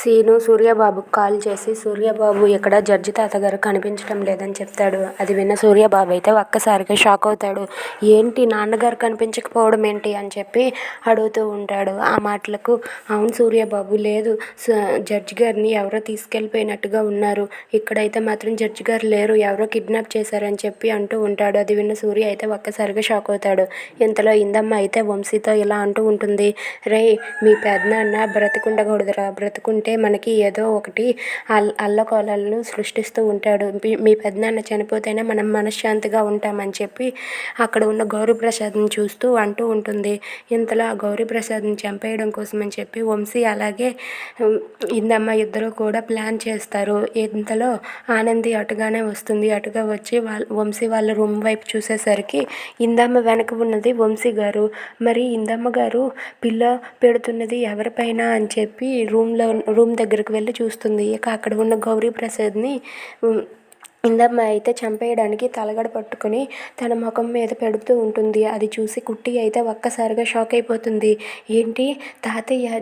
Scene సూర్యబాబుకి call చేసి, సూర్యబాబు ఇక్కడ judge తాతగారు కనిపించడం లేదని చెప్తాడు. అది విన్న సూర్యబాబు అయితే ఒక్కసారిగా షాక్ అవుతాడు. ఏంటి నాన్నగారు కనిపించకపోవడం ఏంటి అని చెప్పి అడుగుతూ ఉంటాడు. ఆ మాటలకు అవును సూర్యబాబు లేదు, జడ్జి గారిని ఎవరో తీసుకెళ్ళిపోయినట్టుగా ఉన్నారు, ఇక్కడైతే మాత్రం జడ్జి గారు లేరు, ఎవరో కిడ్నాప్ చేశారని చెప్పి అంటూ ఉంటాడు. అది విన్న సూర్య అయితే ఒక్కసారిగా షాక్ అవుతాడు. ఇంతలో ఇందమ్మ అయితే వంశీతో ఇలా అంటూ ఉంటుంది, రే మీ పెదనాన్న బ్రతికుండకూడదురా, బ్రతుకుంటే మనకి ఏదో ఒకటి అల్లకోలాలను సృష్టిస్తూ ఉంటాడు, మీ పెదనాన్న చనిపోతేనే మనం మనశ్శాంతిగా ఉంటామని చెప్పి అక్కడ ఉన్న గౌరీప్రసాద్ని చూస్తూ అంటూ ఉంటుంది. ఇంతలో ఆ గౌరీప్రసాద్ని చంపేయడం కోసం అని చెప్పి వంశీ అలాగే ఇందమ్మ ఇద్దరు కూడా ప్లాన్ చేస్తారు. ఇంతలో ఆనంది అటుగానే వస్తుంది. అటుగా వచ్చి వంశీ వాళ్ళ రూమ్ వైపు చూసేసరికి ఇందమ్మ వెనక ఉన్నది వంశీ గారు. మరి ఇందమ్మ గారు పిల్ల పెడుతున్నది ఎవరిపైన అని చెప్పి రూమ్ దగ్గరికి వెళ్ళి చూస్తుంది. ఇక అక్కడ ఉన్న గౌరీప్రసాద్ని ఇందమ్మ అయితే చంపేయడానికి తలగడ పట్టుకొని తన ముఖం మీద పెడుతూ ఉంటుంది. అది చూసి కుట్టి అయితే ఒక్కసారిగా షాక్ అయిపోతుంది. ఏంటి తాతయ్య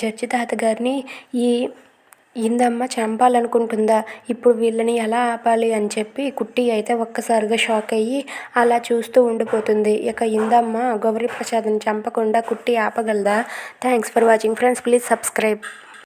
జడ్జి తాతగారిని ఈ ఇందమ్మ చంపాలనుకుంటుందా, ఇప్పుడు వీళ్ళని ఎలా ఆపాలి అని చెప్పి కుట్టి అయితే ఒక్కసారిగా షాక్ అయ్యి అలా చూస్తూ ఉండిపోతుంది. ఇక ఇందమ్మ గౌరీప్రసాద్ని చంపకుండా కుట్టి ఆపగలదా? Thanks for watching friends, please subscribe.